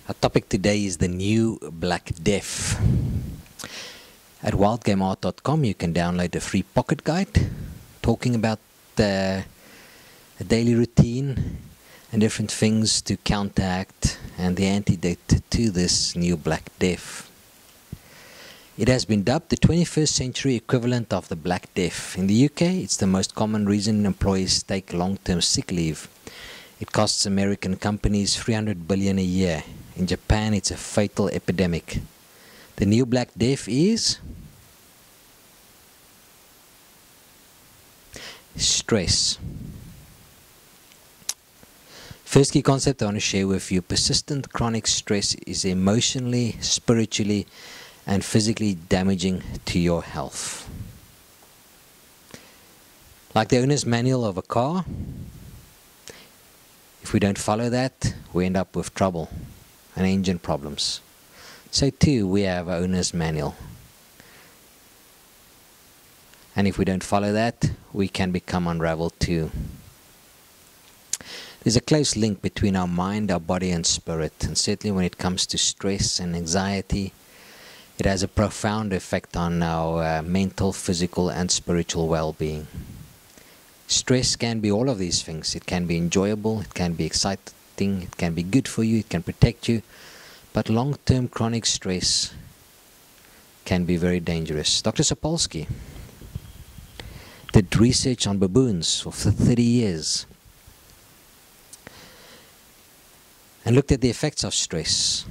Our topic today is the new Black Death. At wildgameart.com you can download a free pocket guide talking about a daily routine and different things to counteract and the antidote to this new Black Death. It has been dubbed the 21st century equivalent of the Black Death. In the UK, it's the most common reason employees take long-term sick leave. It costs American companies $300 billion a year. In Japan, it's a fatal epidemic. The new Black Death is stress. First key concept I want to share with you: persistent chronic stress is emotionally, spiritually, and physically damaging to your health. Like the owner's manual of a car, if we don't follow that, we end up with trouble and engine problems. So too, we have our owner's manual. And if we don't follow that, we can become unraveled too. There's a close link between our mind, our body and spirit. And certainly when it comes to stress and anxiety, it has a profound effect on our mental, physical and spiritual well-being. Stress can be all of these things. It can be enjoyable, it can be exciting, it can be good for you, it can protect you. But long-term chronic stress can be very dangerous. Dr. Sapolsky did research on baboons for 30 years and looked at the effects of stress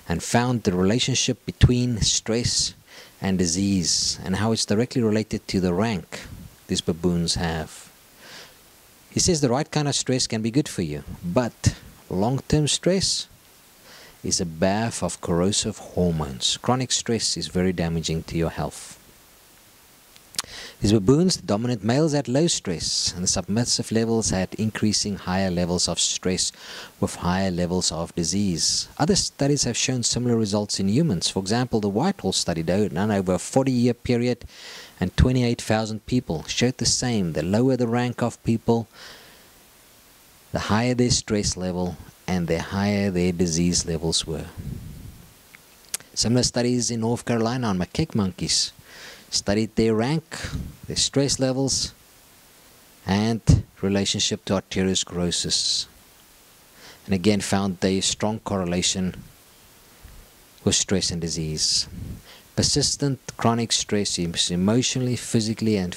and found the relationship between stress and disease and how it's directly related to the rank these baboons have. He says the right kind of stress can be good for you, but long-term stress is a bath of corrosive hormones. Chronic stress is very damaging to your health. These baboons, the dominant males, had low stress, and the submissive levels had increasing higher levels of stress with higher levels of disease. Other studies have shown similar results in humans. For example, the Whitehall study, done over a 40-year period and 28,000 people, showed the same. The lower the rank of people, the higher their stress level and the higher their disease levels were. Similar studies in North Carolina on macaque monkeys studied their rank, their stress levels, and relationship to arteriosclerosis. And again found a strong correlation with stress and disease. Persistent chronic stress is emotionally, physically, and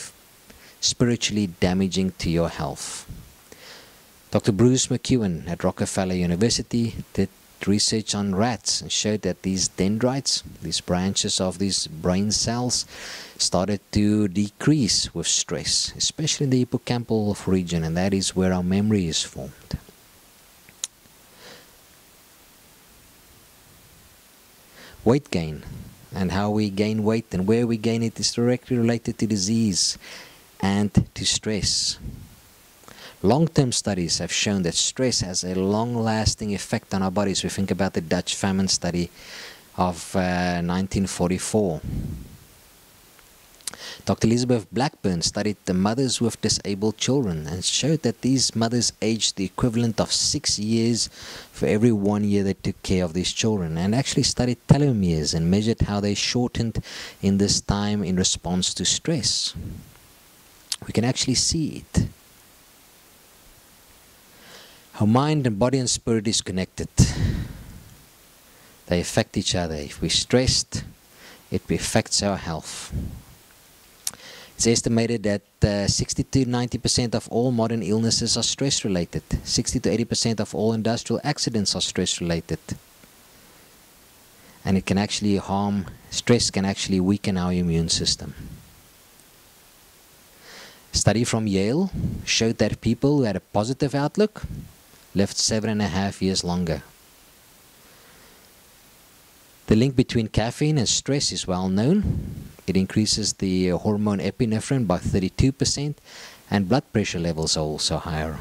spiritually damaging to your health. Dr. Bruce McEwen at Rockefeller University did research on rats and showed that these dendrites, these branches of these brain cells, started to decrease with stress, especially in the hippocampal region, and that is where our memory is formed. Weight gain and how we gain weight and where we gain it is directly related to disease and to stress. Long-term studies have shown that stress has a long-lasting effect on our bodies. We think about the Dutch famine study of 1944. Dr. Elizabeth Blackburn studied the mothers with disabled children and showed that these mothers aged the equivalent of 6 years for every 1 year they took care of these children, and actually studied telomeres and measured how they shortened in this time in response to stress. We can actually see it. Our mind and body and spirit is connected. They affect each other. If we're stressed, it affects our health. It's estimated that 60 to 90% of all modern illnesses are stress related. 60 to 80% of all industrial accidents are stress related. And it can actually stress can actually weaken our immune system. A study from Yale showed that people who had a positive outlook lived 7.5 years longer. The link between caffeine and stress is well known. It increases the hormone epinephrine by 32%, and blood pressure levels are also higher.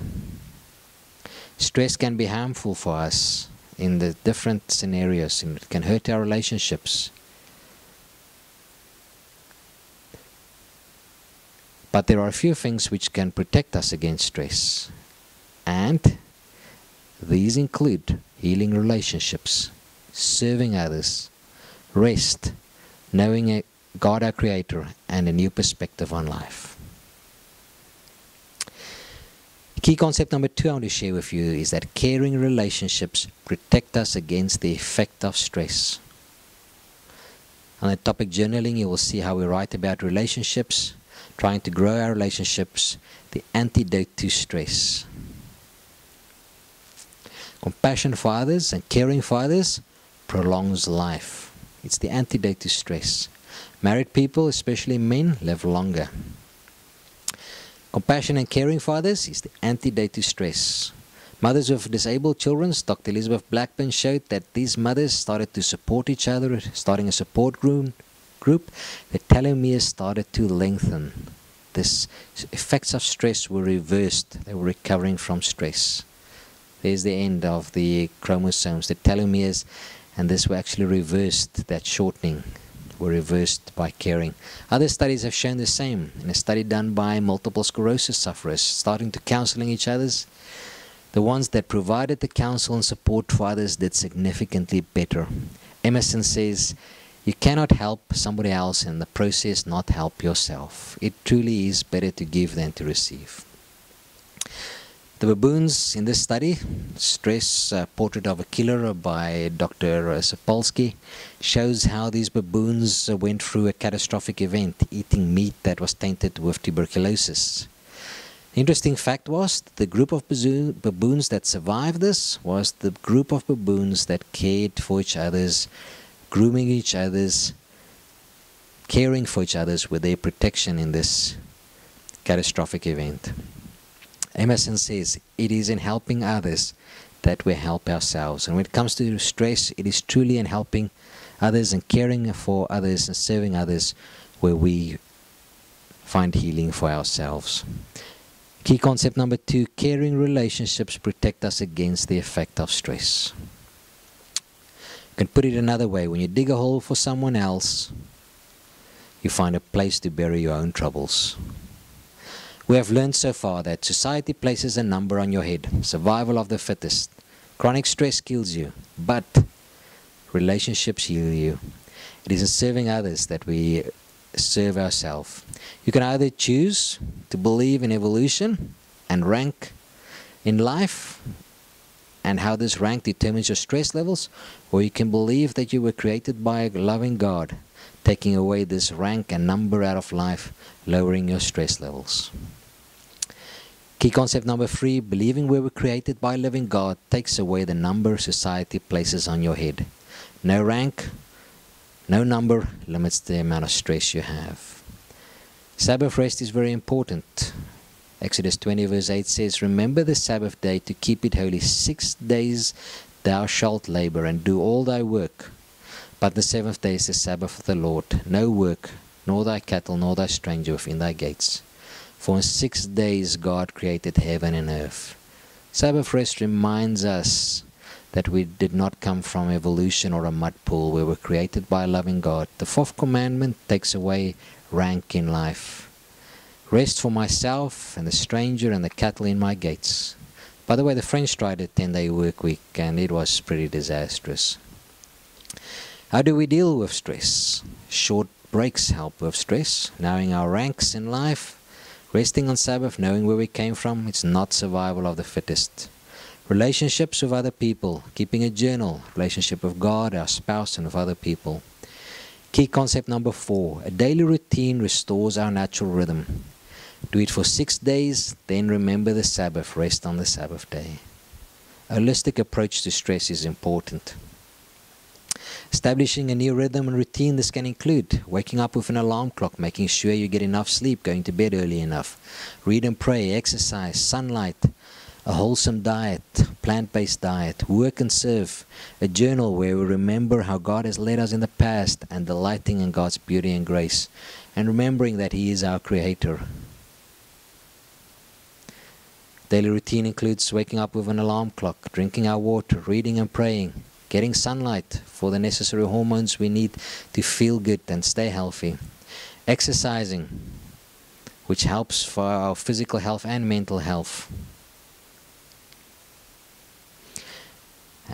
Stress can be harmful for us in the different scenarios, and it can hurt our relationships. But there are a few things which can protect us against stress, and these include healing relationships, serving others, rest, knowing God our Creator, and a new perspective on life. Key concept number 2 I want to share with you is that caring relationships protect us against the effect of stress. On the topic journaling, you will see how we write about relationships, trying to grow our relationships, the antidote to stress. Compassion for others and caring for others prolongs life. It's the antidote to stress. Married people, especially men, live longer. Compassion and caring for others is the antidote to stress. Mothers with disabled children, Dr. Elizabeth Blackburn showed that these mothers started to support each other, starting a support group. The telomeres started to lengthen. The effects of stress were reversed. They were recovering from stress. There's the end of the chromosomes, the telomeres, and this were actually reversed, that shortening were reversed by caring. Other studies have shown the same. In a study done by multiple sclerosis sufferers, starting to counseling each other's, the ones that provided the counsel and support for others did significantly better. Emerson says, you cannot help somebody else and in the process not help yourself. It truly is better to give than to receive. The baboons in this study, Stress, Portrait of a Killer by Dr. Sapolsky, shows how these baboons went through a catastrophic event, eating meat that was tainted with tuberculosis. The interesting fact was the group of baboons that survived this was the group of baboons that cared for each other's, grooming each other's, caring for each other's with their protection in this catastrophic event. Emerson says, it is in helping others that we help ourselves. And when it comes to stress, it is truly in helping others and caring for others and serving others where we find healing for ourselves. Key concept number 2, caring relationships protect us against the effect of stress. You can put it another way. When you dig a hole for someone else, you find a place to bury your own troubles. We have learned so far that society places a number on your head. Survival of the fittest. Chronic stress kills you, but relationships heal you. It is in serving others that we serve ourselves. You can either choose to believe in evolution and rank in life and how this rank determines your stress levels, or you can believe that you were created by a loving God, taking away this rank and number out of life, lowering your stress levels. Key concept number 3, believing we were created by a living God takes away the number society places on your head. No rank, no number limits the amount of stress you have. Sabbath rest is very important. Exodus 20 verse 8 says, remember the Sabbath day to keep it holy. 6 days thou shalt labor and do all thy work. But the 7th day is the Sabbath of the Lord. No work, nor thy cattle, nor thy stranger within thy gates. For in 6 days God created heaven and earth. Sabbath rest reminds us that we did not come from evolution or a mud pool. We were created by a loving God. The 4th commandment takes away rank in life. Rest for myself and the stranger and the cattle in my gates. By the way, the French tried a 10-day work week and it was pretty disastrous. How do we deal with stress? Short breaks help with stress. Knowing our ranks in life. Resting on Sabbath, knowing where we came from. It's not survival of the fittest. Relationships with other people. Keeping a journal. Relationship with God, our spouse, and with other people. Key concept number 4. A daily routine restores our natural rhythm. Do it for 6 days, then remember the Sabbath. Rest on the Sabbath day. A holistic approach to stress is important. Establishing a new rhythm and routine. This can include waking up with an alarm clock, making sure you get enough sleep, going to bed early enough, read and pray, exercise, sunlight, a wholesome diet, plant-based diet, work and serve, a journal where we remember how God has led us in the past and delighting in God's beauty and grace, and remembering that He is our Creator. Daily routine includes waking up with an alarm clock, drinking our water, reading and praying, getting sunlight for the necessary hormones we need to feel good and stay healthy. Exercising, which helps for our physical health and mental health.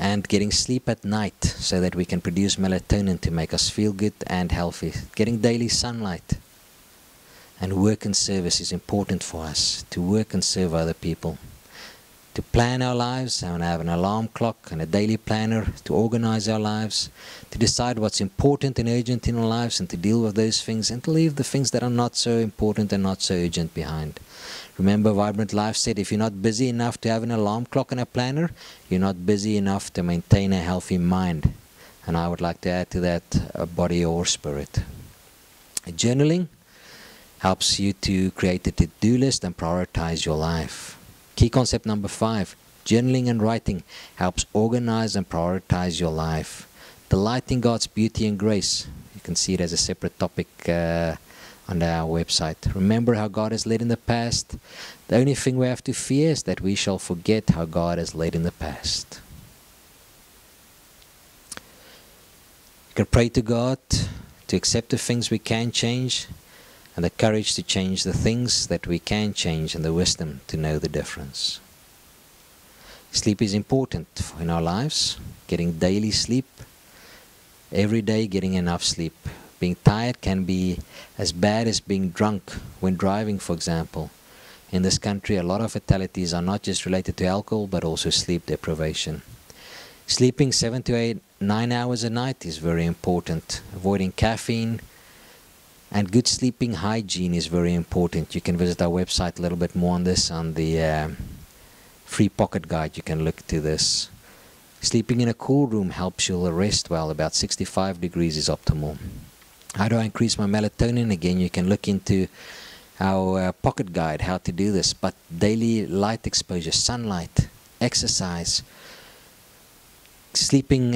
and getting sleep at night so that we can produce melatonin to make us feel good and healthy. Getting daily sunlight. And work and service is important for us, to work and serve other people. To plan our lives and have an alarm clock and a daily planner to organize our lives, to decide what's important and urgent in our lives and to deal with those things and to leave the things that are not so important and not so urgent behind. Remember, Vibrant Life said if you're not busy enough to have an alarm clock and a planner, you're not busy enough to maintain a healthy mind. And I would like to add to that a body or spirit. Journaling helps you to create a to-do list and prioritize your life. Key concept number 5, journaling and writing helps organize and prioritize your life. Delight in God's beauty and grace. You can see it as a separate topic on our website. Remember how God has led in the past. The only thing we have to fear is that we shall forget how God has led in the past. You can pray to God to accept the things we can change, and the courage to change the things that we can change, and the wisdom to know the difference. Sleep is important in our lives. Getting daily sleep, every day getting enough sleep. Being tired can be as bad as being drunk when driving, for example. In this country, a lot of fatalities are not just related to alcohol, but also sleep deprivation. Sleeping 7 to 9 hours a night is very important. Avoiding caffeine, and good sleeping hygiene is very important. You can visit our website a little bit more on this. On the free pocket guide, you can look to this. Sleeping in a cool room helps you rest well. About 65 degrees is optimal. How do I increase my melatonin? Again, you can look into our pocket guide how to do this. But daily light exposure, sunlight, exercise, sleeping